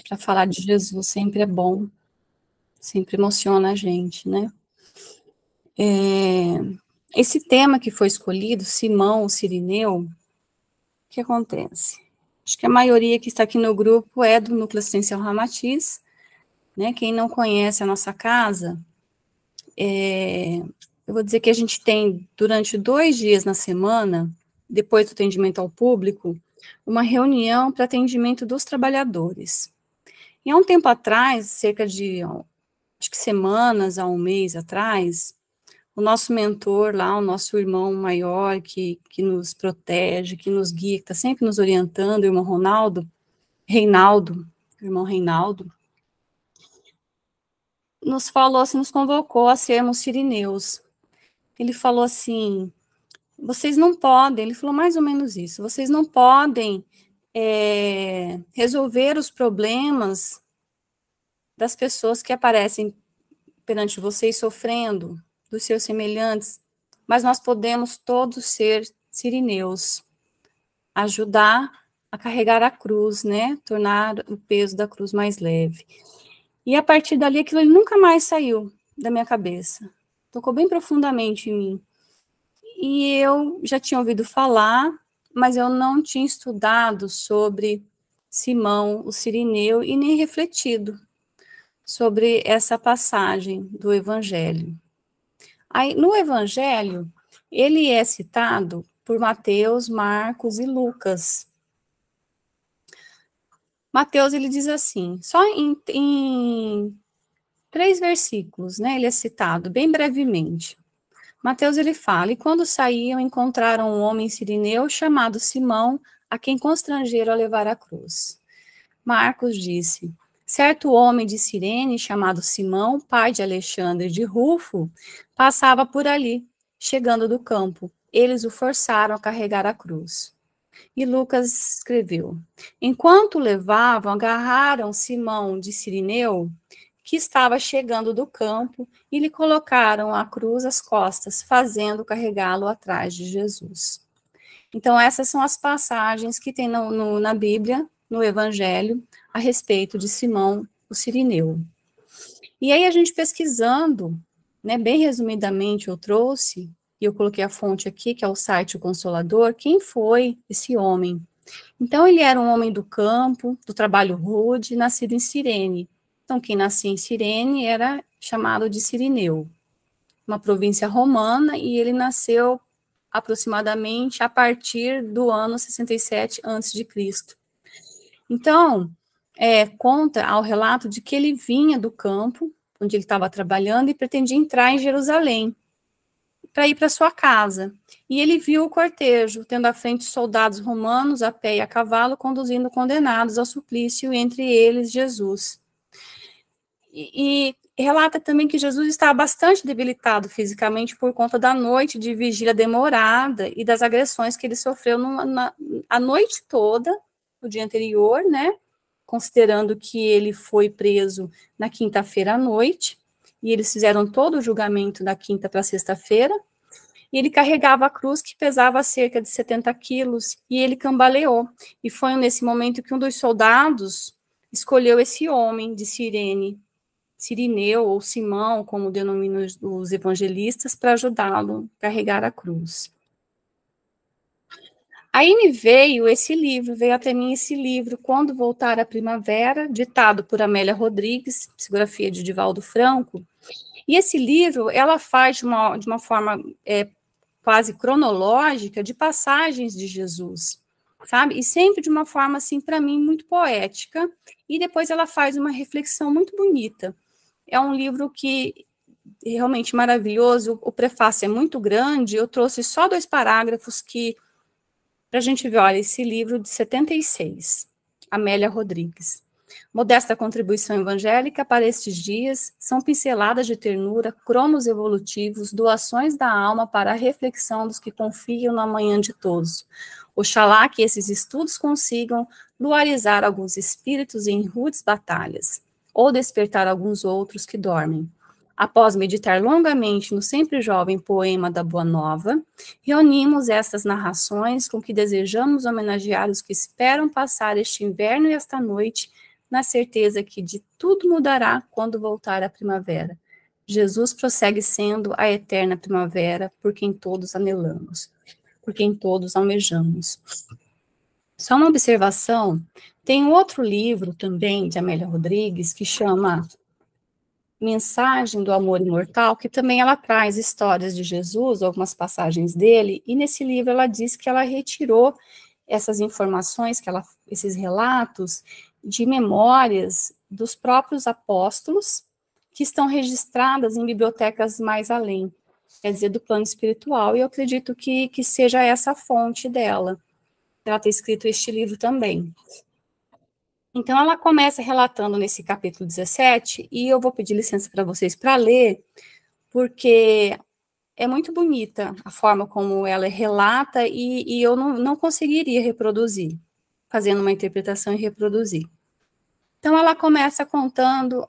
para falar de Jesus sempre é bom, sempre emociona a gente, né? Esse tema que foi escolhido, Simão, o Cirineu, o que acontece? Acho que a maioria que está aqui no grupo é do Núcleo Assistencial Ramatiz, né? Quem não conhece a nossa casa, eu vou dizer que a gente tem, durante 2 dias na semana, depois do atendimento ao público, uma reunião para atendimento dos trabalhadores. E há um tempo atrás, cerca de, acho que semanas a um mês atrás, o nosso mentor lá, o nosso irmão maior, que nos protege, que nos guia, que está sempre nos orientando, o irmão irmão Reinaldo, nos falou assim, nos convocou a sermos sirineus. Ele falou assim, vocês não podem, ele falou mais ou menos isso, vocês não podem resolver os problemas das pessoas que aparecem perante vocês sofrendo, dos seus semelhantes, mas nós podemos todos ser sirineus, ajudar a carregar a cruz, né, tornar o peso da cruz mais leve. E a partir dali, aquilo nunca mais saiu da minha cabeça, tocou bem profundamente em mim. E eu já tinha ouvido falar, mas eu não tinha estudado sobre Simão, o Cirineu, e nem refletido sobre essa passagem do Evangelho. Aí, no Evangelho, ele é citado por Mateus, Marcos e Lucas. Mateus, ele diz assim, só em 3 versículos, né, ele é citado, bem brevemente. Mateus, ele fala, e quando saíam, encontraram um homem sirineu chamado Simão, a quem constrangeram a levar a cruz. Marcos disse, certo homem de Cirene, chamado Simão, pai de Alexandre de Rufo, passava por ali, chegando do campo. Eles o forçaram a carregar a cruz. E Lucas escreveu, enquanto o levavam, agarraram Simão de Cirineu, que estava chegando do campo, e lhe colocaram a cruz às costas, fazendo carregá-lo atrás de Jesus. Então, essas são as passagens que tem na Bíblia, no Evangelho, a respeito de Simão, o Cirineu. E aí, a gente pesquisando, né, bem resumidamente eu trouxe, e eu coloquei a fonte aqui, que é o site O Consolador, quem foi esse homem? Então, ele era um homem do campo, do trabalho rude, nascido em Cirene. Então, quem nascia em Cirene era chamado de Cirineu, uma província romana, e ele nasceu aproximadamente a partir do ano 67 a.C. Então, conta ao relato de que ele vinha do campo, onde ele estava trabalhando, e pretendia entrar em Jerusalém, para ir para sua casa. E ele viu o cortejo, tendo à frente soldados romanos, a pé e a cavalo, conduzindo condenados ao suplício, entre eles Jesus. E relata também que Jesus estava bastante debilitado fisicamente por conta da noite de vigília demorada e das agressões que ele sofreu a noite toda, no dia anterior, né? Considerando que ele foi preso na quinta-feira à noite, e eles fizeram todo o julgamento da quinta para sexta-feira, e ele carregava a cruz que pesava cerca de 70 quilos, e ele cambaleou. E foi nesse momento que um dos soldados escolheu esse homem de Cirene, Cirineu ou Simão, como denominam os evangelistas, para ajudá-lo a carregar a cruz. Aí me veio até mim esse livro, Quando Voltar a Primavera, ditado por Amélia Rodrigues, psicografia de Divaldo Franco, e esse livro, ela faz de uma forma quase cronológica de passagens de Jesus, sabe? E sempre de uma forma, assim, para mim, muito poética, e depois ela faz uma reflexão muito bonita. É um livro que é realmente maravilhoso, o prefácio é muito grande, eu trouxe só 2 parágrafos que, para a gente ver, olha, esse livro de 76, Amélia Rodrigues. Modesta contribuição evangélica para estes dias, são pinceladas de ternura, cromos evolutivos, doações da alma para a reflexão dos que confiam no amanhã de todos. Oxalá que esses estudos consigam luarizar alguns espíritos em rudes batalhas, ou despertar alguns outros que dormem. Após meditar longamente no sempre jovem poema da Boa Nova, reunimos estas narrações com que desejamos homenagear os que esperam passar este inverno e esta noite na certeza que de tudo mudará quando voltar a primavera. Jesus prossegue sendo a eterna primavera por quem todos anelamos, por quem todos almejamos. Só uma observação, tem um outro livro também de Amélia Rodrigues que chama Mensagem do Amor Imortal, que também ela traz histórias de Jesus, algumas passagens dele, e nesse livro ela diz que ela retirou essas informações, esses relatos de memórias dos próprios apóstolos, que estão registradas em bibliotecas mais além, quer dizer, do plano espiritual, e eu acredito que seja essa a fonte dela, ela ter escrito este livro também. Então, ela começa relatando nesse capítulo 17, e eu vou pedir licença para vocês para ler, porque é muito bonita a forma como ela relata, e eu não conseguiria reproduzir, fazendo uma interpretação e reproduzir. Então, ela começa contando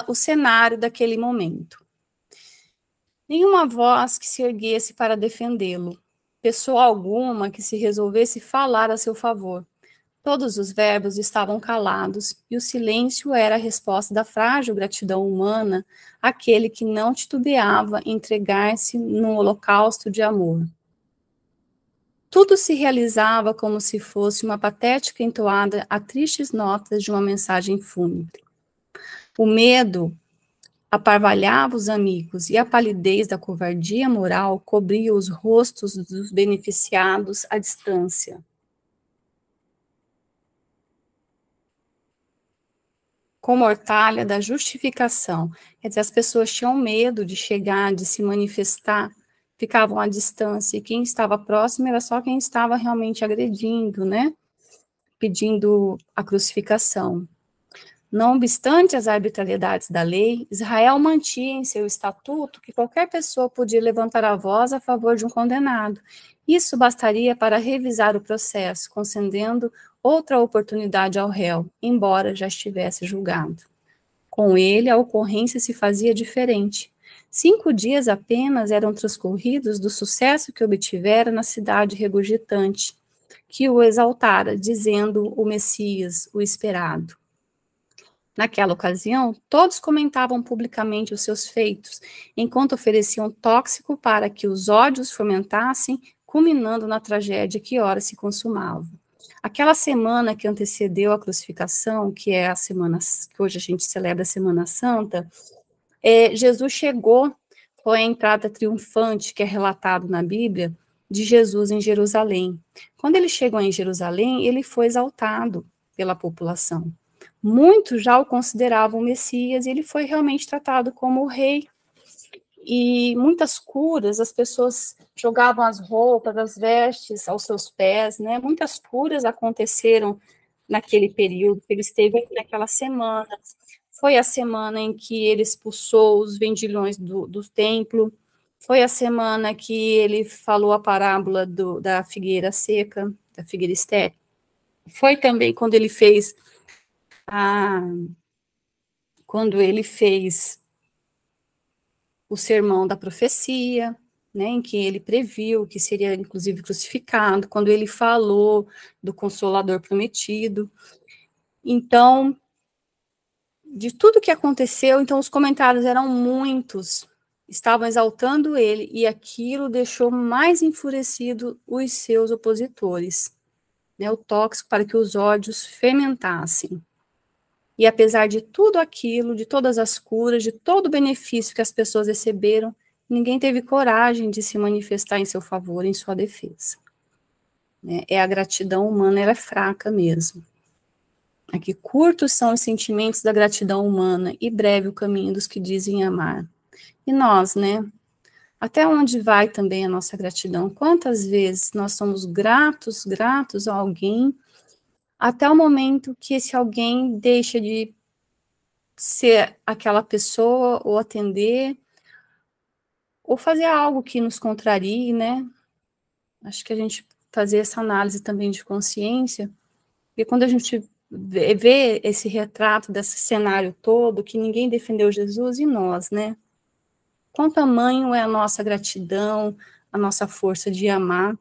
o cenário daquele momento. Nenhuma voz que se erguesse para defendê-lo, pessoa alguma que se resolvesse falar a seu favor. Todos os verbos estavam calados, e o silêncio era a resposta da frágil gratidão humana àquele que não titubeava em entregar-se num holocausto de amor. Tudo se realizava como se fosse uma patética entoada a tristes notas de uma mensagem fúnebre. O medo aparvalhava os amigos, e a palidez da covardia moral cobria os rostos dos beneficiados à distância. Com mortalha da justificação. Quer dizer, as pessoas tinham medo de chegar, de se manifestar, ficavam à distância, e quem estava próximo era só quem estava realmente agredindo, né? Pedindo a crucificação. Não obstante as arbitrariedades da lei, Israel mantinha em seu estatuto que qualquer pessoa podia levantar a voz a favor de um condenado. Isso bastaria para revisar o processo, concedendo outra oportunidade ao réu, embora já estivesse julgado. Com ele, a ocorrência se fazia diferente. 5 dias apenas eram transcorridos do sucesso que obtivera na cidade regurgitante, que o exaltara, dizendo o Messias, o esperado. Naquela ocasião, todos comentavam publicamente os seus feitos, enquanto ofereciam tóxico para que os ódios fomentassem, culminando na tragédia que ora se consumava. Aquela semana que antecedeu a crucificação, que é a semana que hoje a gente celebra a Semana Santa, Jesus chegou, foi a entrada triunfante que é relatado na Bíblia de Jesus em Jerusalém. Quando ele chegou em Jerusalém, ele foi exaltado pela população. Muitos já o consideravam o Messias, e ele foi realmente tratado como o rei. E muitas curas, as pessoas jogavam as roupas, as vestes aos seus pés, né? Muitas curas aconteceram naquele período, ele esteve aqui naquela semana. Foi a semana em que ele expulsou os vendilhões do templo, foi a semana que ele falou a parábola da figueira seca, da figueira estéril. Foi também quando ele fez o sermão da profecia, né, em que ele previu que seria inclusive crucificado, quando ele falou do Consolador prometido. Então, de tudo que aconteceu, então os comentários eram muitos, estavam exaltando ele, e aquilo deixou mais enfurecido os seus opositores, né, o tóxico para que os ódios fermentassem. E apesar de tudo aquilo, de todas as curas, de todo o benefício que as pessoas receberam, ninguém teve coragem de se manifestar em seu favor, em sua defesa. A gratidão humana, ela é fraca mesmo. Aqui, curtos são os sentimentos da gratidão humana e breve o caminho dos que dizem amar. E nós, né? Até onde vai também a nossa gratidão? Quantas vezes nós somos gratos a alguém, até o momento que esse alguém deixa de ser aquela pessoa, ou atender, ou fazer algo que nos contrarie, né? Acho que a gente fazer essa análise também de consciência, e quando a gente vê esse retrato desse cenário todo, que ninguém defendeu Jesus, e nós, né? Quão tamanho é a nossa gratidão, a nossa força de amar,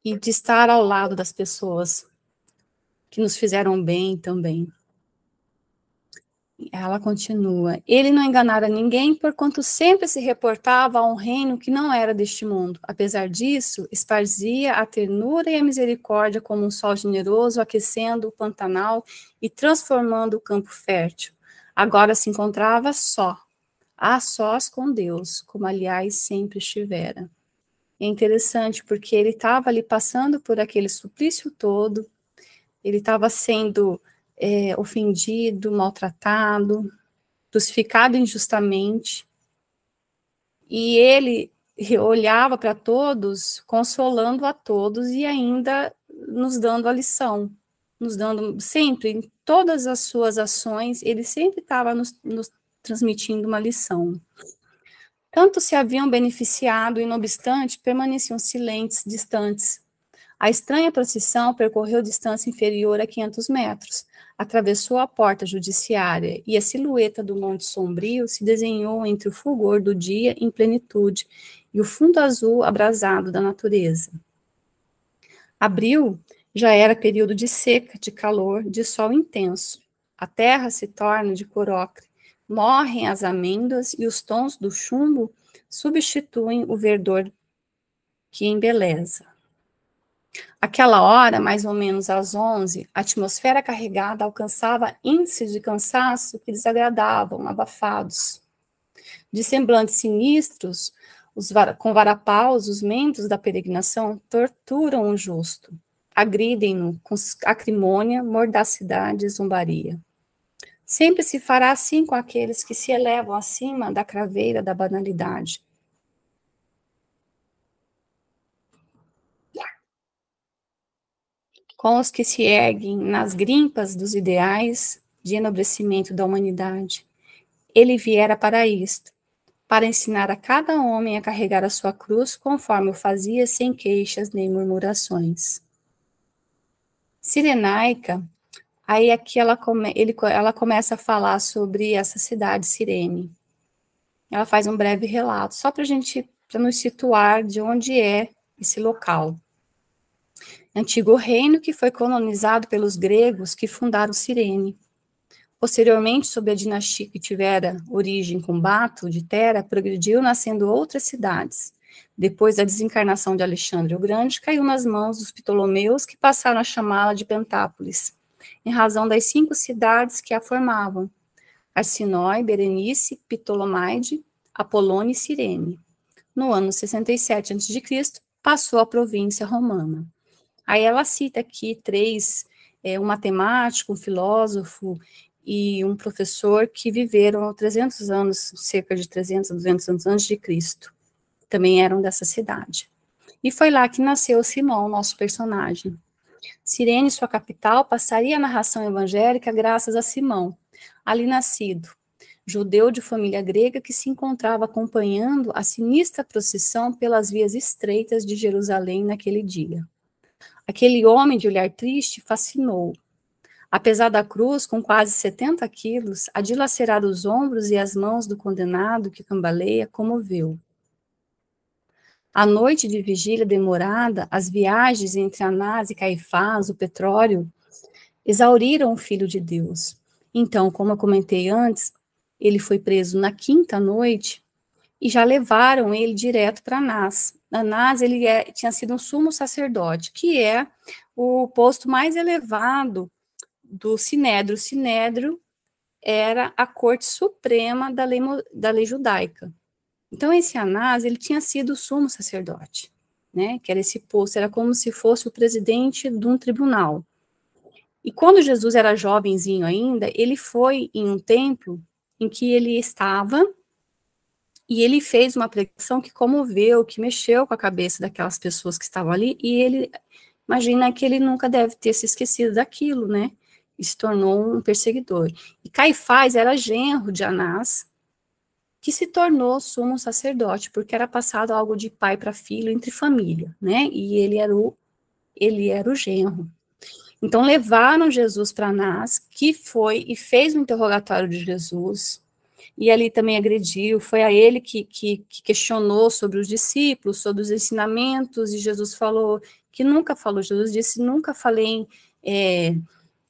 e de estar ao lado das pessoas. que nos fizeram bem também. Ela continua, ele não enganara ninguém, porquanto sempre se reportava a um reino que não era deste mundo. Apesar disso, esparzia a ternura e a misericórdia como um sol generoso, aquecendo o Pantanal e transformando o campo fértil. Agora se encontrava só, a sós com Deus, como aliás sempre estivera. É interessante porque ele estava ali passando por aquele suplício todo, ele estava sendo ofendido, maltratado, crucificado injustamente, e ele olhava para todos, consolando a todos e ainda nos dando a lição, nos dando sempre, em todas as suas ações, ele sempre estava nos transmitindo uma lição. Tanto se haviam beneficiado e, não obstante, permaneciam silentes, distantes. A estranha procissão percorreu distância inferior a 500 metros, atravessou a porta judiciária e a silhueta do Monte Sombrio se desenhou entre o fulgor do dia em plenitude e o fundo azul abrasado da natureza. Abril já era período de seca, de calor, de sol intenso. A terra se torna de cor ocre, morrem as amêndoas e os tons do chumbo substituem o verdor que embeleza. Aquela hora, mais ou menos às 11, a atmosfera carregada alcançava índices de cansaço que desagradavam, abafados. De semblantes sinistros, com varapaus, os membros da peregrinação torturam o justo, agridem-no com acrimônia, mordacidade e zombaria. Sempre se fará assim com aqueles que se elevam acima da craveira da banalidade. Com os que se erguem nas grimpas dos ideais de enobrecimento da humanidade. Ele viera para isto, para ensinar a cada homem a carregar a sua cruz conforme o fazia sem queixas nem murmurações. Cirenaica, aí aqui ela começa a falar sobre essa cidade, Cirene. Ela faz um breve relato, só para nos situar de onde é esse local. Antigo reino que foi colonizado pelos gregos que fundaram Cirene. Posteriormente, sob a dinastia que tivera origem com Bato de Tera, progrediu nascendo outras cidades. Depois da desencarnação de Alexandre o Grande, caiu nas mãos dos Ptolomeus, que passaram a chamá-la de Pentápolis, em razão das 5 cidades que a formavam: Arsinói, Berenice, Ptolomaide, Apolônia e Cirene. No ano 67 a.C., passou à província romana. Aí ela cita aqui 3, um matemático, um filósofo e um professor que viveram 300 anos, cerca de 300, 200 anos antes de Cristo. Também eram dessa cidade. E foi lá que nasceu Simão, nosso personagem. Cirene, sua capital, passaria a narração evangélica graças a Simão, ali nascido, judeu de família grega que se encontrava acompanhando a sinistra procissão pelas vias estreitas de Jerusalém naquele dia. Aquele homem de olhar triste fascinou. Apesar da cruz, com quase 70 quilos, a dilacerar os ombros e as mãos do condenado que cambaleia, comoveu. A noite de vigília demorada, as viagens entre Anás e Caifás, o petróleo, exauriram o Filho de Deus. Então, como eu comentei antes, ele foi preso na 5ª noite e já levaram ele direto para Anás. Anás, ele tinha sido um sumo sacerdote, que é o posto mais elevado do Sinédrio. O Sinédrio era a corte suprema da lei judaica. Então, esse Anás, ele tinha sido sumo sacerdote, né? Que era esse posto, era como se fosse o presidente de um tribunal. E quando Jesus era jovenzinho ainda, ele foi em um templo em que ele estava e ele fez uma pregação que comoveu, que mexeu com a cabeça daquelas pessoas que estavam ali, e ele imagina que ele nunca deve ter se esquecido daquilo, né? E se tornou um perseguidor. E Caifás era genro de Anás, que se tornou sumo sacerdote, porque era passado algo de pai para filho entre família, né? E ele era o genro. Então levaram Jesus para Anás, que foi e fez um interrogatório de Jesus, e ali também agrediu, foi a ele que questionou sobre os discípulos, sobre os ensinamentos, e Jesus falou que nunca falou, Jesus disse, nunca falei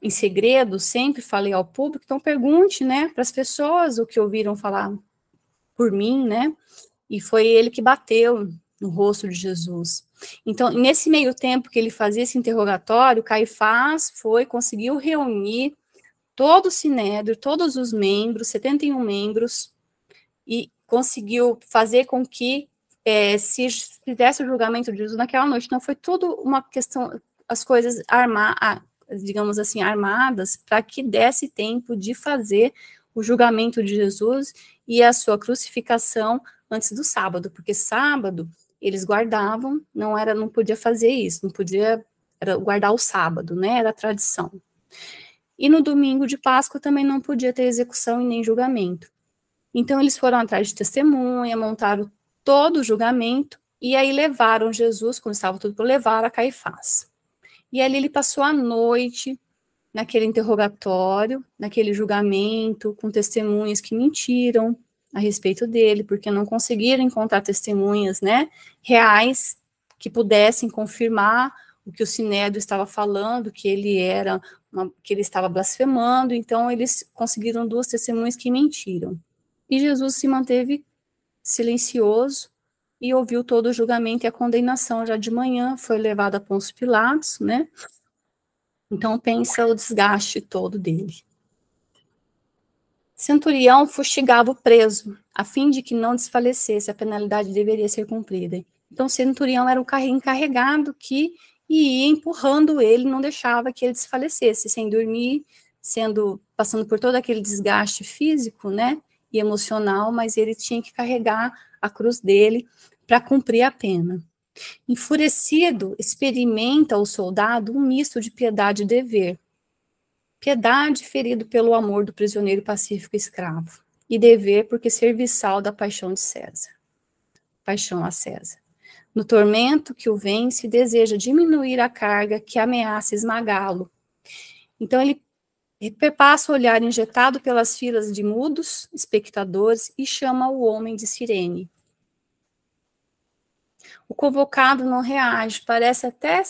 em segredo, sempre falei ao público, então pergunte, né, para as pessoas o que ouviram falar por mim, né, e foi ele que bateu no rosto de Jesus. Então, nesse meio tempo que ele fazia esse interrogatório, Caifás conseguiu reunir todo o Sinédrio, todos os membros, 71 membros, e conseguiu fazer com que se fizesse o julgamento de Jesus naquela noite. Então, foi tudo uma questão, as coisas digamos assim, armadas, para que desse tempo de fazer o julgamento de Jesus e a sua crucificação antes do sábado, porque sábado eles guardavam, não podia fazer isso, não podia guardar o sábado, né, era a tradição. E no domingo de Páscoa também não podia ter execução e nem julgamento. Então eles foram atrás de testemunha, montaram todo o julgamento, e aí levaram Jesus, quando estava tudo para levar, a Caifás. E ali ele passou a noite naquele interrogatório, naquele julgamento, com testemunhas que mentiram a respeito dele, porque não conseguiram encontrar testemunhas, né, reais que pudessem confirmar o que o Sinédrio estava falando, que ele estava blasfemando. Então eles conseguiram 2 testemunhas que mentiram. E Jesus se manteve silencioso e ouviu todo o julgamento e a condenação. Já de manhã foi levado a Pôncio Pilatos, né? Então pensa o desgaste todo dele. Centurião fustigava o preso, a fim de que não desfalecesse, a penalidade deveria ser cumprida. Então Centurião era o encarregado que ia empurrando ele, não deixava que ele desfalecesse, sem dormir, passando por todo aquele desgaste físico, né, e emocional, mas ele tinha que carregar a cruz dele para cumprir a pena. Enfurecido, experimenta o soldado um misto de piedade e dever. Piedade, ferido pelo amor do prisioneiro pacífico escravo, e dever porque serviçal da paixão de César. Paixão a César. No tormento que o vence, deseja diminuir a carga que ameaça esmagá-lo. Então ele perpassa o olhar injetado pelas filas de mudos espectadores e chama o homem de Cirene. O convocado não reage, parece até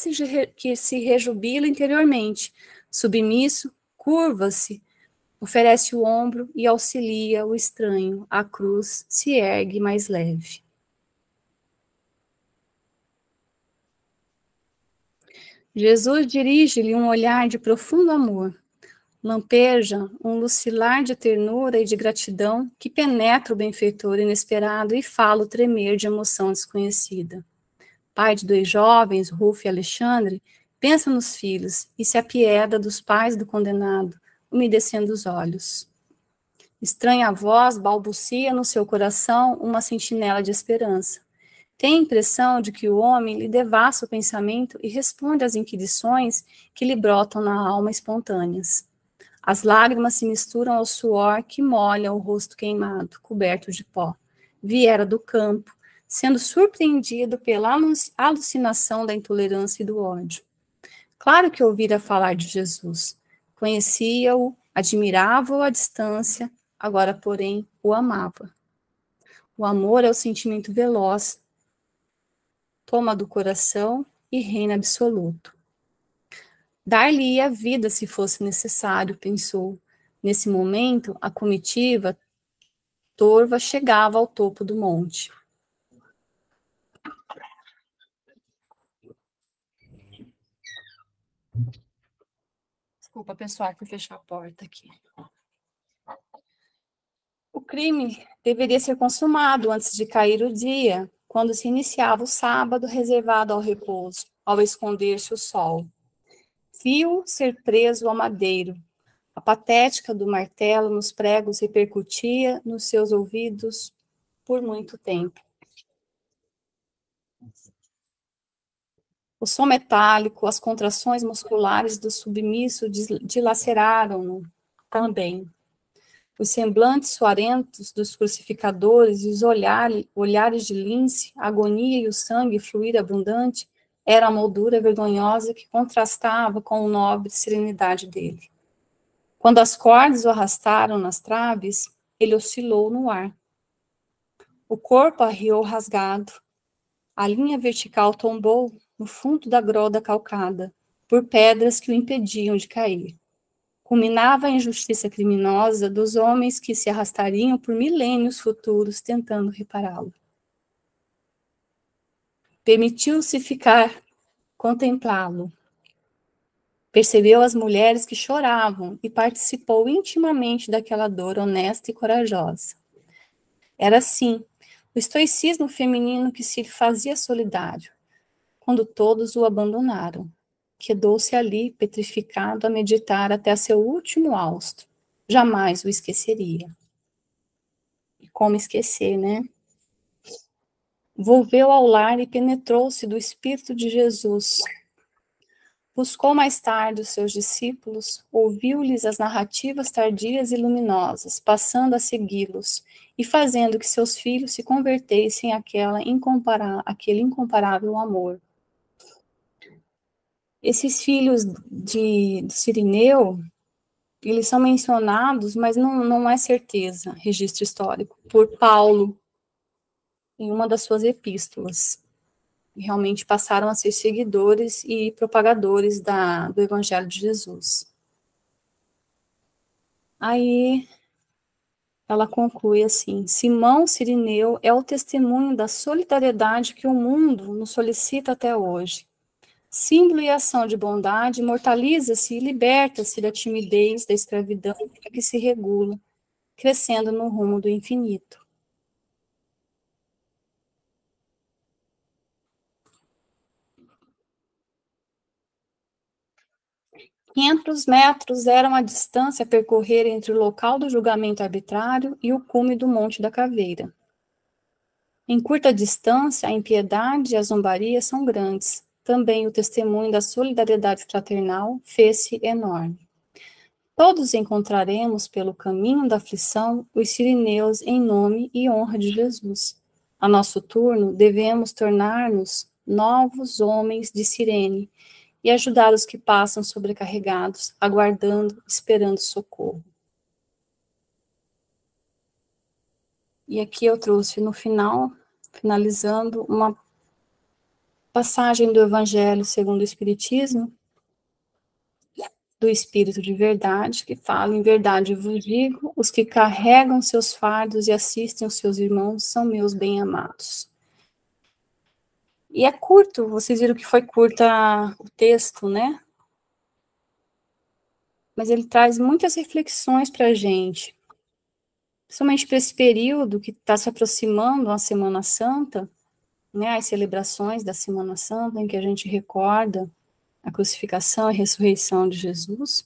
que se rejubila interiormente. Submisso, curva-se, oferece o ombro e auxilia o estranho. A cruz se ergue mais leve. Jesus dirige-lhe um olhar de profundo amor. Lampeja um lucilar de ternura e de gratidão que penetra o benfeitor inesperado e fala o tremer de emoção desconhecida. Pai de 2 jovens, Rufo e Alexandre, pensa nos filhos e se apieda dos pais do condenado, umedecendo os olhos. Estranha voz balbucia no seu coração uma sentinela de esperança. Tem a impressão de que o homem lhe devassa o pensamento e responde às inquirições que lhe brotam na alma espontâneas. As lágrimas se misturam ao suor que molha o rosto queimado, coberto de pó. Viera do campo, sendo surpreendido pela alucinação da intolerância e do ódio. Claro que ouvira falar de Jesus. Conhecia-o, admirava-o à distância, agora, porém, o amava. O amor é o sentimento veloz, toma do coração e reina absoluto. Dar-lhe-ia a vida se fosse necessário, pensou. Nesse momento, a comitiva torva chegava ao topo do monte. Desculpa, pessoal, que fechar a porta aqui. O crime deveria ser consumado antes de cair o dia, quando se iniciava o sábado reservado ao repouso, ao esconder-se o sol. Viu ser preso ao madeiro. A patética do martelo nos pregos repercutia nos seus ouvidos por muito tempo. O som metálico, as contrações musculares do submisso dilaceraram-no também. Os semblantes suarentos dos crucificadores e os olhares de lince, a agonia e o sangue fluir abundante, era a moldura vergonhosa que contrastava com a nobre serenidade dele. Quando as cordas o arrastaram nas traves, ele oscilou no ar. O corpo arriou rasgado. A linha vertical tombou no fundo da groda calcada, por pedras que o impediam de cair. culminava a injustiça criminosa dos homens que se arrastariam por milênios futuros tentando repará-lo. Permitiu-se ficar, contemplá-lo. Percebeu as mulheres que choravam e participou intimamente daquela dor honesta e corajosa. Era assim, o estoicismo feminino que se fazia solidário, quando todos o abandonaram. Quedou-se ali, petrificado, a meditar até seu último hausto. Jamais o esqueceria. E como esquecer, né? Volveu ao lar e penetrou-se do Espírito de Jesus. Buscou mais tarde os seus discípulos, ouviu-lhes as narrativas tardias e luminosas, passando a segui-los e fazendo que seus filhos se convertessem àquele incomparável amor. Esses filhos de Cirineu, eles são mencionados, mas não é certeza, registro histórico, por Paulo, em uma das suas epístolas. Realmente passaram a ser seguidores e propagadores do Evangelho de Jesus. Aí ela conclui assim: Simão Cirineu é o testemunho da solidariedade que o mundo nos solicita até hoje. Símbolo e ação de bondade, imortaliza-se e liberta-se da timidez, da escravidão que se regula, crescendo no rumo do infinito. Quinhentos metros eram a distância a percorrer entre o local do julgamento arbitrário e o cume do Monte da Caveira. Em curta distância, a impiedade e a zombaria são grandes. Também o testemunho da solidariedade fraternal fez-se enorme. Todos encontraremos pelo caminho da aflição os sirineus em nome e honra de Jesus. A nosso turno, devemos tornar-nos novos homens de Cirene e ajudar os que passam sobrecarregados, aguardando, esperando socorro. E aqui eu trouxe no final, finalizando, uma passagem do Evangelho segundo o Espiritismo, do Espírito de Verdade, que fala: em verdade eu vos digo, os que carregam seus fardos e assistem os seus irmãos são meus bem-amados. E é curto, vocês viram que foi curta o texto, né? Mas ele traz muitas reflexões para a gente, principalmente para esse período que está se aproximando a Semana Santa, né, as celebrações da Semana Santa, em que a gente recorda a crucificação e ressurreição de Jesus.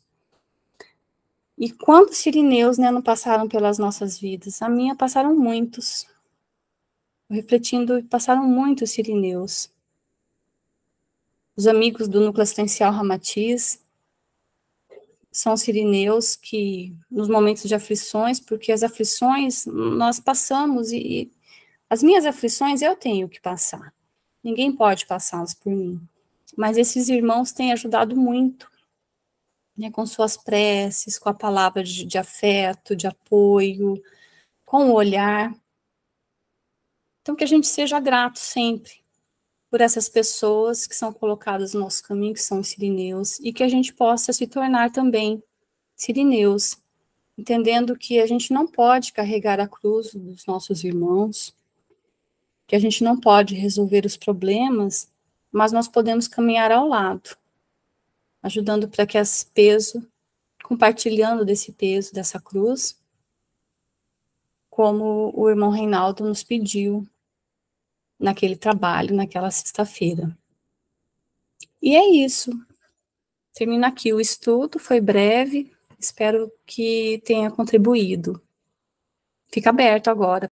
E quantos sirineus, né, não passaram pelas nossas vidas? A minha passaram muitos. Refletindo, passaram muitos sirineus. Os amigos do Núcleo Assistencial Ramatiz são sirineus que, nos momentos de aflições, porque as aflições nós passamos e as minhas aflições eu tenho que passar. Ninguém pode passá-las por mim. Mas esses irmãos têm ajudado muito, né, com suas preces, com a palavra de afeto, de apoio, com o olhar. Então, que a gente seja grato sempre por essas pessoas que são colocadas no nosso caminho, que são os sirineus, e que a gente possa se tornar também sirineus, entendendo que a gente não pode carregar a cruz dos nossos irmãos, que a gente não pode resolver os problemas, mas nós podemos caminhar ao lado, ajudando para que esse peso, compartilhando desse peso, dessa cruz, como o irmão Reinaldo nos pediu naquele trabalho, naquela sexta-feira. E é isso. Termina aqui o estudo, foi breve, espero que tenha contribuído. Fica aberto agora.